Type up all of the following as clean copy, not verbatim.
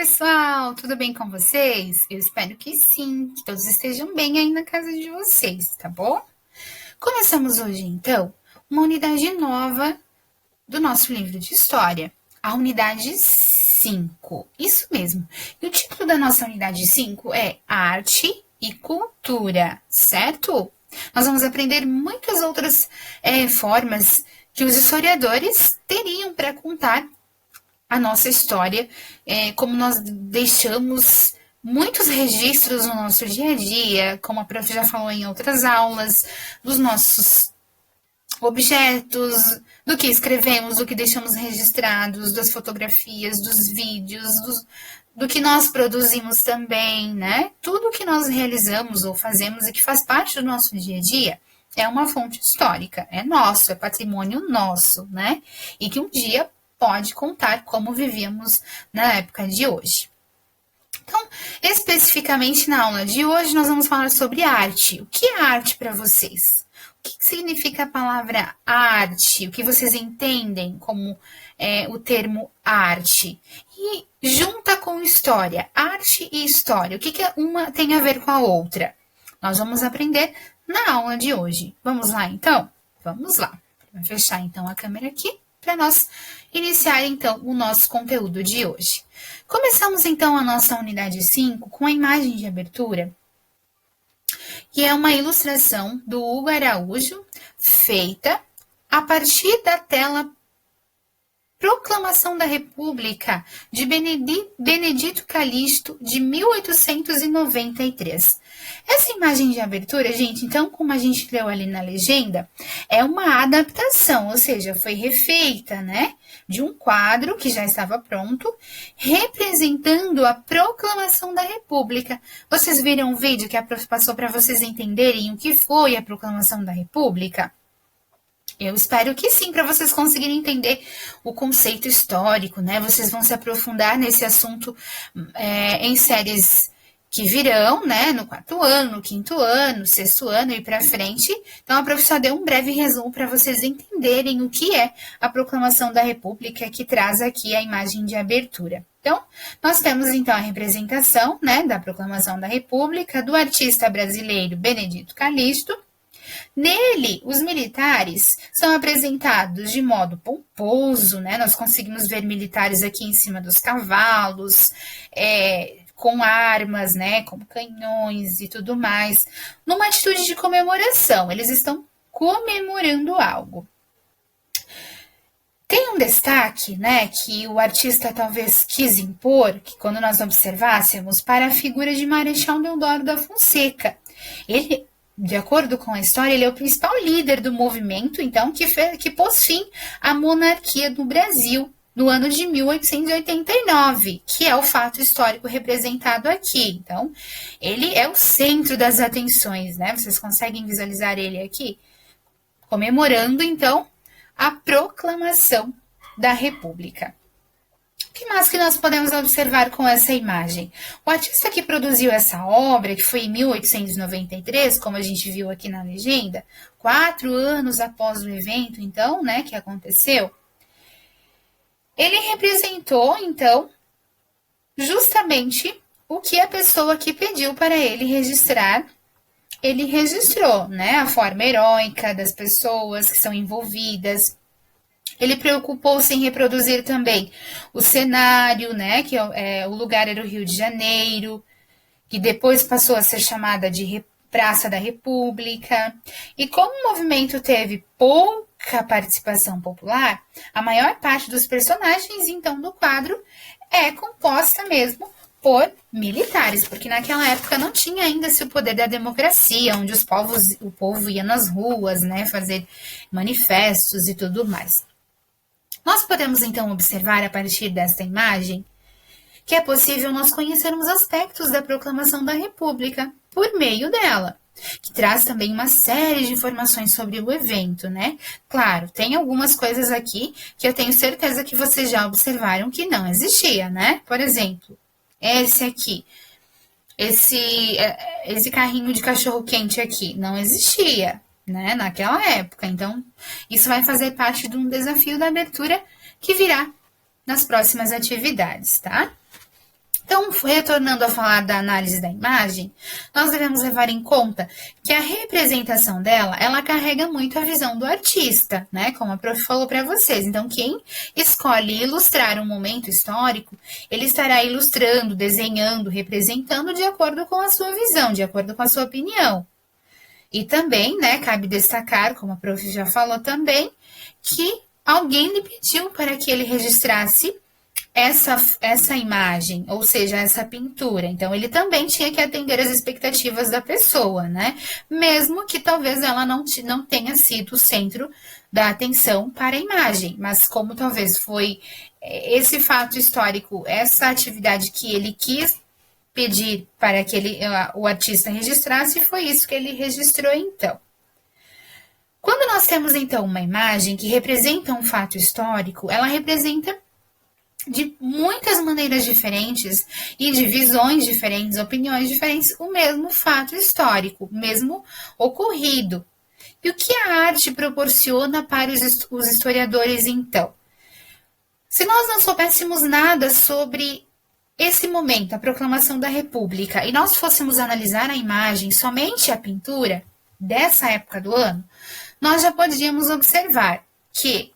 pessoal, tudo bem com vocês? Eu espero que sim, que todos estejam bem aí na casa de vocês, tá bom? Começamos hoje, então, uma unidade nova do nosso livro de história, a unidade 5. Isso mesmo. E o título da nossa unidade 5 é Arte e Cultura, certo? Nós vamos aprender muitas outras formas que os historiadores teriam para contar a nossa história, como nós deixamos muitos registros no nosso dia a dia, como a prof já falou em outras aulas, dos nossos objetos, do que escrevemos, do que deixamos registrados, das fotografias, dos vídeos, do que nós produzimos também, né? Tudo que nós realizamos ou fazemos e que faz parte do nosso dia a dia é uma fonte histórica, é nosso, é patrimônio nosso, né? E que um dia pode contar como vivíamos na época de hoje. Então, especificamente na aula de hoje, nós vamos falar sobre arte. O que é arte para vocês? O que significa a palavra arte? O que vocês entendem como o termo arte? E junta com história, arte e história, o que uma tem a ver com a outra? Nós vamos aprender na aula de hoje. Vamos lá, então? Vamos lá. Vou fechar, então, a câmera aqui para nós iniciar, então, o nosso conteúdo de hoje. Começamos, então, a nossa unidade 5 com a imagem de abertura, que é uma ilustração do Hugo Araújo, feita a partir da tela Proclamação da República, de Benedito Calixto, de 1893. Essa imagem de abertura, gente, então, como a gente leu ali na legenda, é uma adaptação, ou seja, foi refeita, né, de um quadro que já estava pronto, representando a Proclamação da República. Vocês viram o vídeo que a prof passou para vocês entenderem o que foi a Proclamação da República? Eu espero que sim, para vocês conseguirem entender o conceito histórico, né? Vocês vão se aprofundar nesse assunto em séries que virão, né? No 4º ano, no 5º ano, 6º ano e para frente. Então, a professora deu um breve resumo para vocês entenderem o que é a Proclamação da República, que traz aqui a imagem de abertura. Então, nós temos, então, a representação, né, da Proclamação da República, do artista brasileiro Benedito Calixto. Nele, os militares são apresentados de modo pomposo, né? Nós conseguimos ver militares aqui em cima dos cavalos, com armas, né? Como canhões e tudo mais, numa atitude de comemoração. Eles estão comemorando algo. Tem um destaque, né, que o artista talvez quis impor, que quando nós observássemos, para a figura de Marechal Deodoro da Fonseca. Ele, de acordo com a história, ele é o principal líder do movimento, então, que pôs fim à monarquia do Brasil no ano de 1889, que é o fato histórico representado aqui. Então, ele é o centro das atenções, né? Vocês conseguem visualizar ele aqui? Comemorando, então, a proclamação da República. O que mais que nós podemos observar com essa imagem? O artista que produziu essa obra, que foi em 1893, como a gente viu aqui na legenda, 4 anos após o evento, então, né, que aconteceu, ele representou, então, justamente o que a pessoa que pediu para ele registrar, ele registrou, né, a forma heróica das pessoas que são envolvidas. Ele preocupou-se em reproduzir também o cenário, né, que o lugar era o Rio de Janeiro, que depois passou a ser chamada de Praça da República. E como o movimento teve pouca participação popular, a maior parte dos personagens, então, do quadro é composta mesmo por militares, porque naquela época não tinha ainda esse poder da democracia, onde o povo ia nas ruas, né, fazer manifestos e tudo mais. Nós podemos, então, observar, a partir desta imagem, que é possível nós conhecermos aspectos da Proclamação da República por meio dela, que traz também uma série de informações sobre o evento, né? Claro, tem algumas coisas aqui que eu tenho certeza que vocês já observaram que não existia, né? Por exemplo, esse aqui, esse carrinho de cachorro-quente aqui, não existia, né, naquela época. Então, isso vai fazer parte de um desafio da abertura que virá nas próximas atividades, tá? retornando a falar da análise da imagem, nós devemos levar em conta que a representação dela, ela carrega muito a visão do artista, né? Como a prof falou para vocês. Então, quem escolhe ilustrar um momento histórico, ele estará ilustrando, desenhando, representando de acordo com a sua visão, de acordo com a sua opinião. E também, né, cabe destacar, como a prof já falou também, que alguém lhe pediu para que ele registrasse essa imagem, ou seja, essa pintura. Então, ele também tinha que atender às expectativas da pessoa, né? Mesmo que talvez ela não tenha sido o centro da atenção para a imagem, mas como talvez foi esse fato histórico, essa atividade que ele quis pedir para que o artista registrasse, foi isso que ele registrou então. Quando nós temos então uma imagem que representa um fato histórico, ela representa de muitas maneiras diferentes e de visões diferentes, opiniões diferentes, o mesmo fato histórico, mesmo ocorrido. E o que a arte proporciona para os historiadores, então? Se nós não soubéssemos nada sobre esse momento, a proclamação da República, e nós fôssemos analisar a imagem, somente a pintura, dessa época do ano, nós já podíamos observar que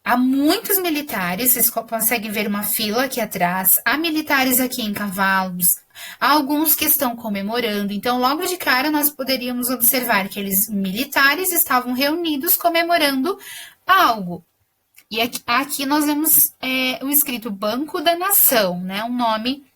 há muitos militares, vocês conseguem ver uma fila aqui atrás, há militares aqui em cavalos, há alguns que estão comemorando, então logo de cara nós poderíamos observar que aqueles militares estavam reunidos comemorando algo. E aqui nós vemos o escrito Banco da Nação, né, um nome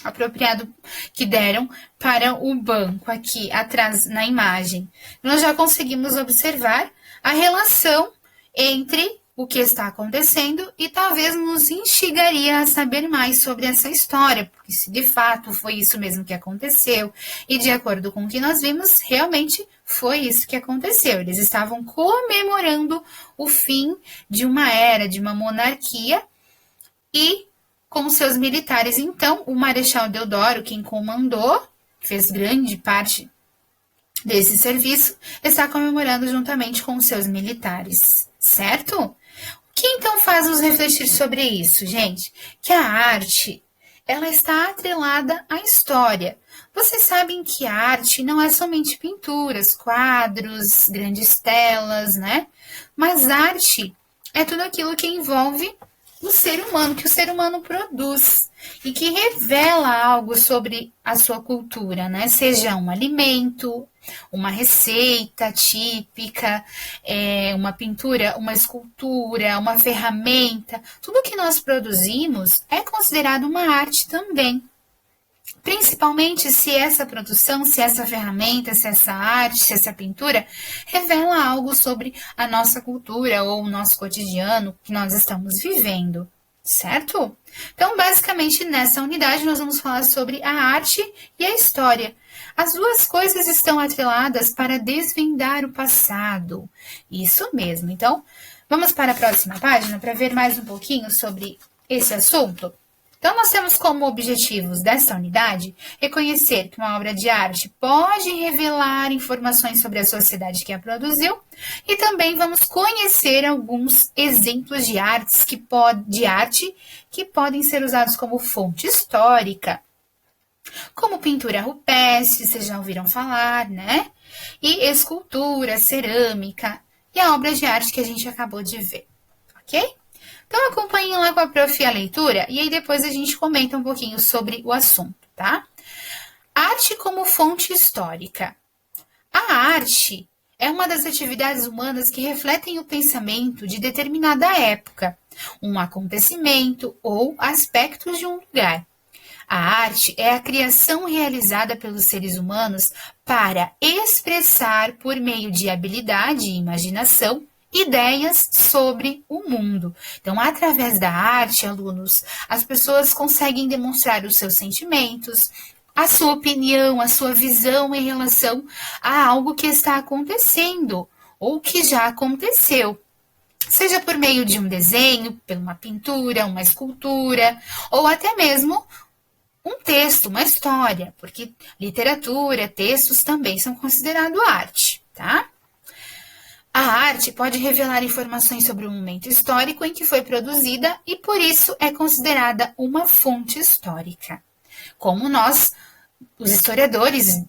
apropriado que deram para o banco aqui atrás na imagem. Nós já conseguimos observar a relação entre o que está acontecendo e talvez nos instigaria a saber mais sobre essa história, porque se de fato foi isso mesmo que aconteceu, e de acordo com o que nós vimos, realmente foi isso que aconteceu. Eles estavam comemorando o fim de uma era, de uma monarquia, e com seus militares, então, o Marechal Deodoro, quem comandou, fez grande parte desse serviço, está comemorando juntamente com os seus militares, certo? O que então faz nos refletir sobre isso, gente? Que a arte, ela está atrelada à história. Vocês sabem que a arte não é somente pinturas, quadros, grandes telas, né? Mas arte é tudo aquilo que envolve o ser humano, que o ser humano produz e que revela algo sobre a sua cultura, né? Seja um alimento, uma receita típica, uma pintura, uma escultura, uma ferramenta. Tudo que nós produzimos é considerado uma arte também. Principalmente se essa produção, se essa ferramenta, se essa arte, se essa pintura revela algo sobre a nossa cultura ou o nosso cotidiano que nós estamos vivendo, certo? Então, basicamente, nessa unidade nós vamos falar sobre a arte e a história. As duas coisas estão atreladas para desvendar o passado. Isso mesmo. Então, vamos para a próxima página para ver mais um pouquinho sobre esse assunto? Então, nós temos como objetivos desta unidade reconhecer que uma obra de arte pode revelar informações sobre a sociedade que a produziu e também vamos conhecer alguns exemplos de arte que podem ser usados como fonte histórica, como pintura rupestre, vocês já ouviram falar, né? E escultura, cerâmica e a obra de arte que a gente acabou de ver, ok? Então, acompanhem lá com a prof a leitura e aí depois a gente comenta um pouquinho sobre o assunto, tá? Arte como fonte histórica. A arte é uma das atividades humanas que refletem o pensamento de determinada época, um acontecimento ou aspectos de um lugar. A arte é a criação realizada pelos seres humanos para expressar, por meio de habilidade e imaginação, ideias sobre o mundo. Então, através da arte, alunos, as pessoas conseguem demonstrar os seus sentimentos, a sua opinião, a sua visão em relação a algo que está acontecendo ou que já aconteceu. Seja por meio de um desenho, por uma pintura, uma escultura, ou até mesmo um texto, uma história, porque literatura, textos também são considerados arte, tá? A arte pode revelar informações sobre o momento histórico em que foi produzida e, por isso, é considerada uma fonte histórica. Como nós, os historiadores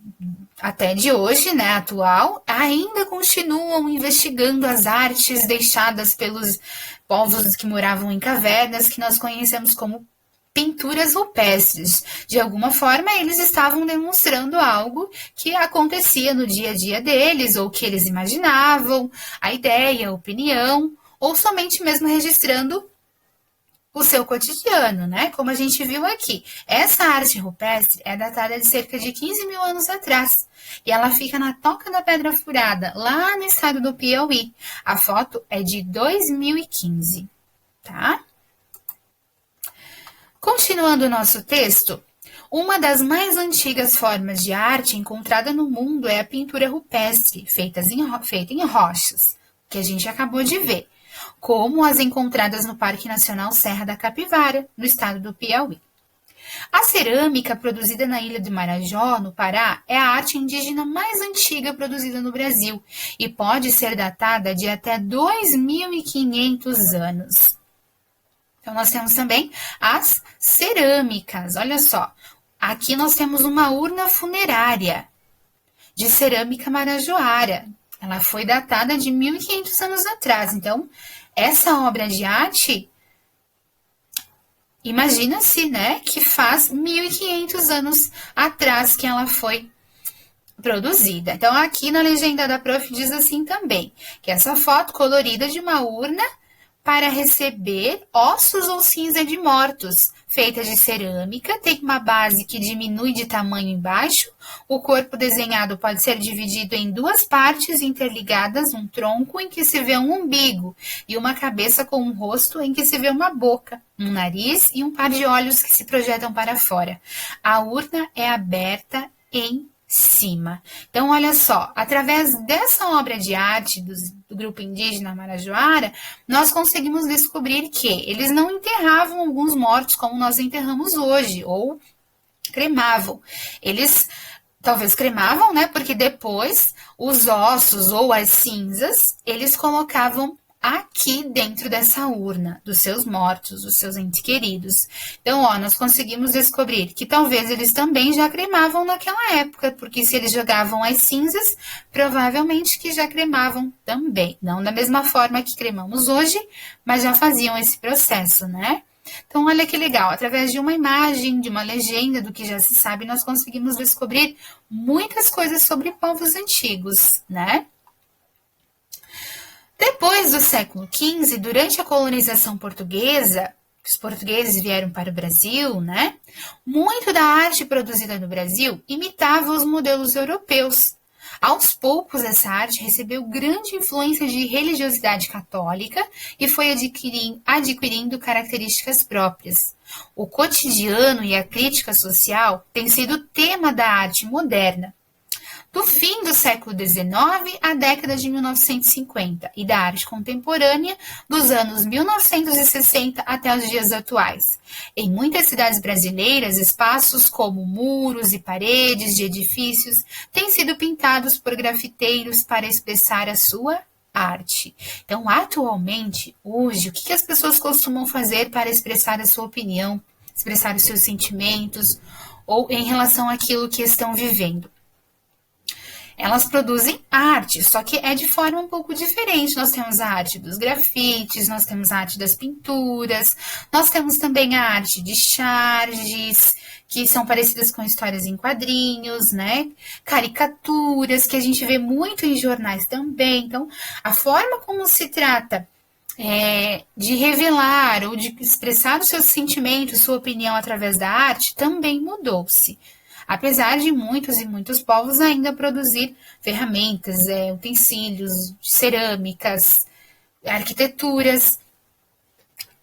até de hoje, né, atual, ainda continuam investigando as artes deixadas pelos povos que moravam em cavernas, que nós conhecemos como pinturas rupestres. De alguma forma, eles estavam demonstrando algo que acontecia no dia a dia deles, ou que eles imaginavam, a ideia, a opinião, ou somente mesmo registrando o seu cotidiano, né? Como a gente viu aqui. Essa arte rupestre é datada de cerca de 15 mil anos atrás. E ela fica na Toca da Pedra Furada, lá no estado do Piauí. A foto é de 2015, tá? Continuando o nosso texto, uma das mais antigas formas de arte encontrada no mundo é a pintura rupestre, feita em rochas, que a gente acabou de ver, como as encontradas no Parque Nacional Serra da Capivara, no estado do Piauí. A cerâmica produzida na ilha de Marajó, no Pará, é a arte indígena mais antiga produzida no Brasil e pode ser datada de até 2.500 anos. Então, nós temos também as cerâmicas. Olha só, aqui nós temos uma urna funerária de cerâmica marajoara. Ela foi datada de 1.500 anos atrás. Então, essa obra de arte, imagina-se, né, que faz 1.500 anos atrás que ela foi produzida. Então, aqui na legenda da prof diz assim também, que essa foto colorida de uma urna para receber ossos ou cinza de mortos, feita de cerâmica, tem uma base que diminui de tamanho embaixo, o corpo desenhado pode ser dividido em duas partes interligadas, um tronco em que se vê um umbigo e uma cabeça com um rosto em que se vê uma boca, um nariz e um par de olhos que se projetam para fora. A urna é aberta em cima. Então, olha só, através dessa obra de arte do grupo indígena Marajoara, nós conseguimos descobrir que eles não enterravam alguns mortos como nós enterramos hoje, ou cremavam. Eles talvez cremavam, né? Porque depois os ossos ou as cinzas, eles colocavam aqui dentro dessa urna dos seus mortos, dos seus entes queridos. Então, ó, nós conseguimos descobrir que talvez eles também já cremavam naquela época, porque se eles jogavam as cinzas, provavelmente que já cremavam também. Não da mesma forma que cremamos hoje, mas já faziam esse processo, né? Então, olha que legal, através de uma imagem, de uma legenda, do que já se sabe, nós conseguimos descobrir muitas coisas sobre povos antigos, né? Depois do século XV, durante a colonização portuguesa, os portugueses vieram para o Brasil, né? Muito da arte produzida no Brasil imitava os modelos europeus. Aos poucos, essa arte recebeu grande influência de religiosidade católica e foi adquirindo características próprias. O cotidiano e a crítica social têm sido tema da arte moderna, do fim do século XIX à década de 1950 e da arte contemporânea dos anos 1960 até os dias atuais. Em muitas cidades brasileiras, espaços como muros e paredes de edifícios têm sido pintados por grafiteiros para expressar a sua arte. Então, atualmente, hoje, o que as pessoas costumam fazer para expressar a sua opinião, expressar os seus sentimentos ou em relação àquilo que estão vivendo? Elas produzem arte, só que é de forma um pouco diferente. Nós temos a arte dos grafites, nós temos a arte das pinturas, nós temos também a arte de charges, que são parecidas com histórias em quadrinhos, né? Caricaturas, que a gente vê muito em jornais também. Então, a forma como se trata de revelar ou de expressar os seus sentimentos, sua opinião através da arte, também mudou-se. Apesar de muitos e muitos povos ainda produzir ferramentas, utensílios, cerâmicas, arquiteturas,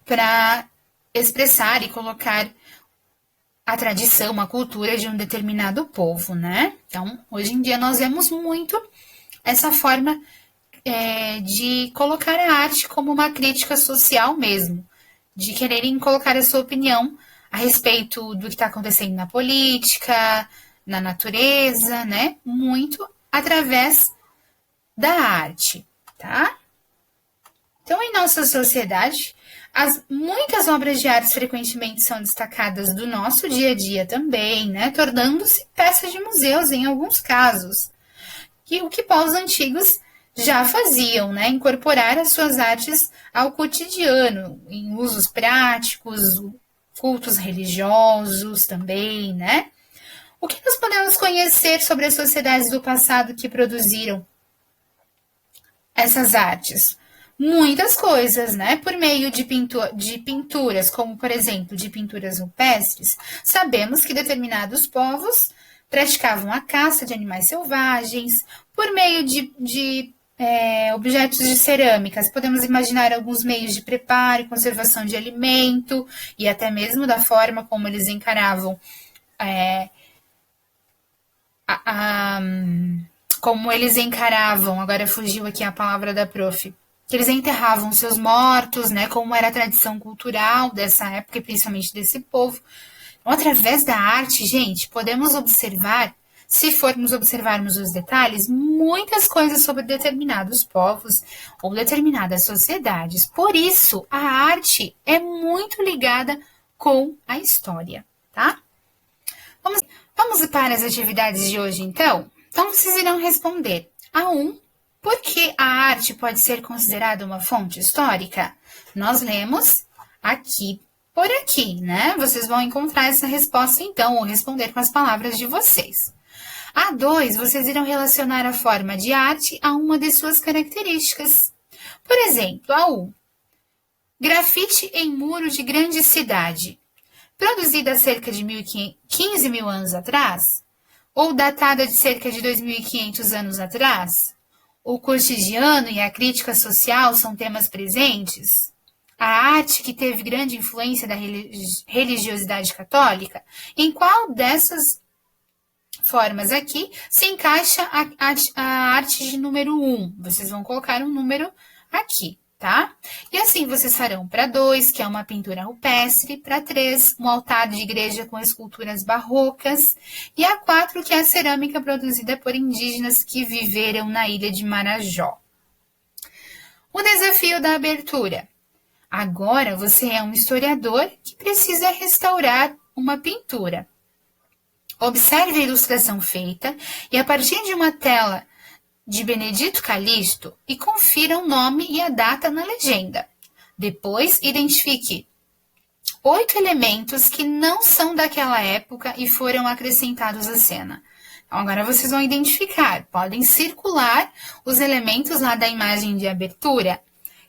para expressar e colocar a tradição, a cultura de um determinado povo, né? Então, hoje em dia nós vemos muito essa forma de colocar a arte como uma crítica social mesmo, de quererem colocar a sua opinião a respeito do que está acontecendo na política, na natureza, né? Muito através da arte. tá? Então, em nossa sociedade, muitas obras de arte frequentemente são destacadas do nosso dia a dia também, né? Tornando-se peças de museus em alguns casos. O que povos antigos já faziam, né? Incorporar as suas artes ao cotidiano, em usos práticos, cultos religiosos também, né? O que nós podemos conhecer sobre as sociedades do passado que produziram essas artes? Muitas coisas, né? Por meio de pinturas, como por exemplo de pinturas rupestres, sabemos que determinados povos praticavam a caça de animais selvagens. Por meio de objetos de cerâmicas, podemos imaginar alguns meios de preparo e conservação de alimento, e até mesmo da forma como eles encaravam agora fugiu aqui a palavra da prof, que eles enterravam seus mortos, né, como era a tradição cultural dessa época e principalmente desse povo. Então, através da arte, gente, podemos observar, se formos observarmos os detalhes, muitas coisas sobre determinados povos ou determinadas sociedades. Por isso, a arte é muito ligada com a história, tá? Vamos para as atividades de hoje, então? Então, vocês irão responder a 1. Por que a arte pode ser considerada uma fonte histórica? Nós lemos aqui por aqui, né? Vocês vão encontrar essa resposta, então, ou responder com as palavras de vocês. A 2, vocês irão relacionar a forma de arte a uma de suas características. Por exemplo, a 1. Grafite em muro de grande cidade. Produzida há cerca de 15 mil anos atrás? Ou datada de cerca de 2.500 anos atrás? O cotidiano e a crítica social são temas presentes? A arte que teve grande influência da religiosidade católica? Em qual dessas formas aqui se encaixa a arte de número 1? Vocês vão colocar um número aqui, tá? E assim vocês farão para 2, que é uma pintura rupestre, para 3, um altar de igreja com esculturas barrocas, e a 4, que é a cerâmica produzida por indígenas que viveram na ilha de Marajó. O desafio da abertura. Agora você é um historiador que precisa restaurar uma pintura. Observe a ilustração feita e, a partir de uma tela de Benedito Calixto, e confira o nome e a data na legenda. Depois, identifique 8 elementos que não são daquela época e foram acrescentados à cena. Então, agora vocês vão identificar, podem circular os elementos lá da imagem de abertura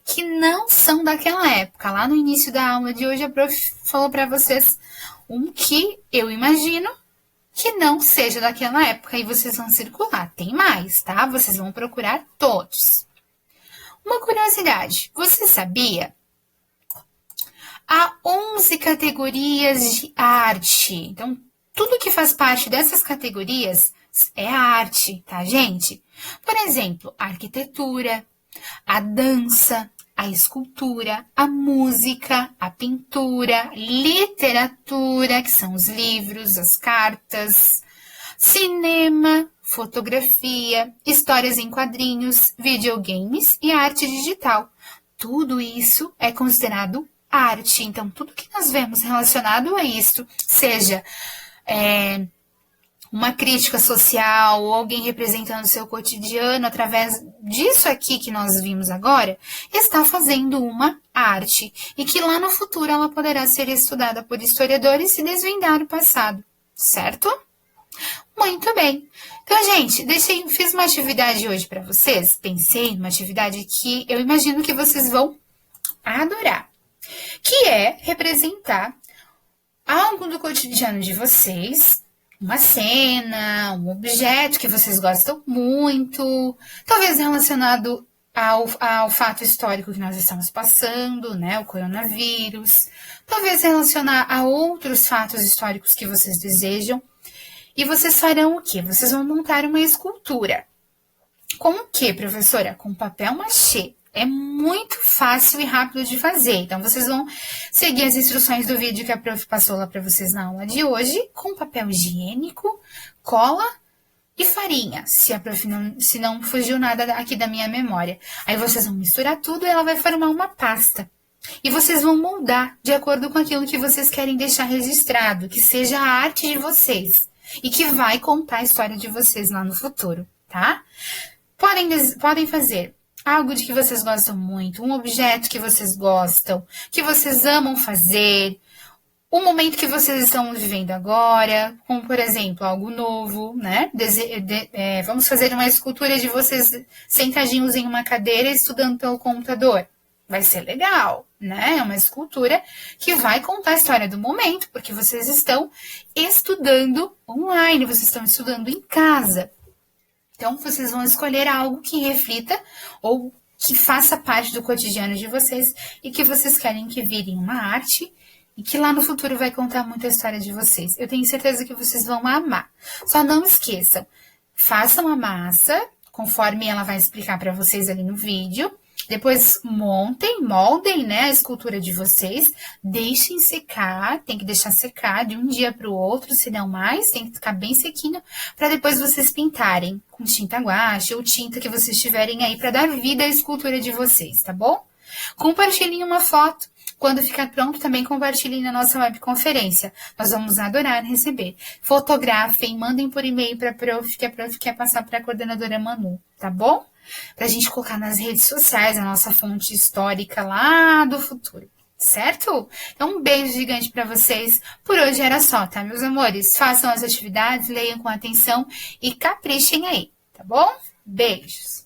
que não são daquela época. Lá no início da aula de hoje, a prof falou para vocês um que eu imagino que não seja daquela época, e vocês vão circular. Tem mais, tá? Vocês vão procurar todos. Uma curiosidade, você sabia? Há 11 categorias de arte. Então, tudo que faz parte dessas categorias é arte, tá, gente? Por exemplo, a arquitetura, a dança, a escultura, a música, a pintura, literatura, que são os livros, as cartas, cinema, fotografia, histórias em quadrinhos, videogames e arte digital. Tudo isso é considerado arte. Então, tudo que nós vemos relacionado a isso, seja uma crítica social, ou alguém representando o seu cotidiano, através disso aqui que nós vimos agora, está fazendo uma arte, e que lá no futuro ela poderá ser estudada por historiadores e desvendar o passado, certo? Muito bem. Então, gente, fiz uma atividade hoje para vocês, pensei numa atividade que eu imagino que vocês vão adorar, que é representar algo do cotidiano de vocês, uma cena, um objeto que vocês gostam muito, talvez relacionado ao fato histórico que nós estamos passando, né, o coronavírus, talvez relacionar a outros fatos históricos que vocês desejam, e vocês farão o quê? Vocês vão montar uma escultura. Com o quê, professora? Com papel machê. É muito fácil e rápido de fazer. Então, vocês vão seguir as instruções do vídeo que a prof passou lá para vocês na aula de hoje, com papel higiênico, cola E farinha, se não fugiu nada aqui da minha memória. Aí vocês vão misturar tudo e ela vai formar uma pasta. E vocês vão moldar de acordo com aquilo que vocês querem deixar registrado, que seja a arte de vocês e que vai contar a história de vocês lá no futuro, tá? Podem fazer algo de que vocês gostam muito, um objeto que vocês gostam, que vocês amam fazer, o momento que vocês estão vivendo agora, como por exemplo, algo novo, né? Vamos fazer uma escultura de vocês sentadinhos em uma cadeira estudando pelo computador. Vai ser legal, né? É uma escultura que vai contar a história do momento, porque vocês estão estudando online, vocês estão estudando em casa. Então, vocês vão escolher algo que reflita ou que faça parte do cotidiano de vocês e que vocês querem que vire uma arte e que lá no futuro vai contar muito a história de vocês. Eu tenho certeza que vocês vão amar. Só não esqueçam, façam a massa, conforme ela vai explicar para vocês ali no vídeo. Depois moldem, né, a escultura de vocês, deixem secar, tem que deixar secar de um dia para o outro, se não mais, tem que ficar bem sequinho, para depois vocês pintarem com tinta guache ou tinta que vocês tiverem aí para dar vida à escultura de vocês, tá bom? Compartilhem uma foto. Quando ficar pronto, também compartilhem na nossa webconferência. Nós vamos adorar receber. Fotografem, mandem por e-mail para a prof, que a prof quer passar para a coordenadora Manu, tá bom? Para a gente colocar nas redes sociais a nossa fonte histórica lá do futuro, certo? Então, um beijo gigante para vocês. Por hoje era só, tá, meus amores? Façam as atividades, leiam com atenção e caprichem aí, tá bom? Beijos!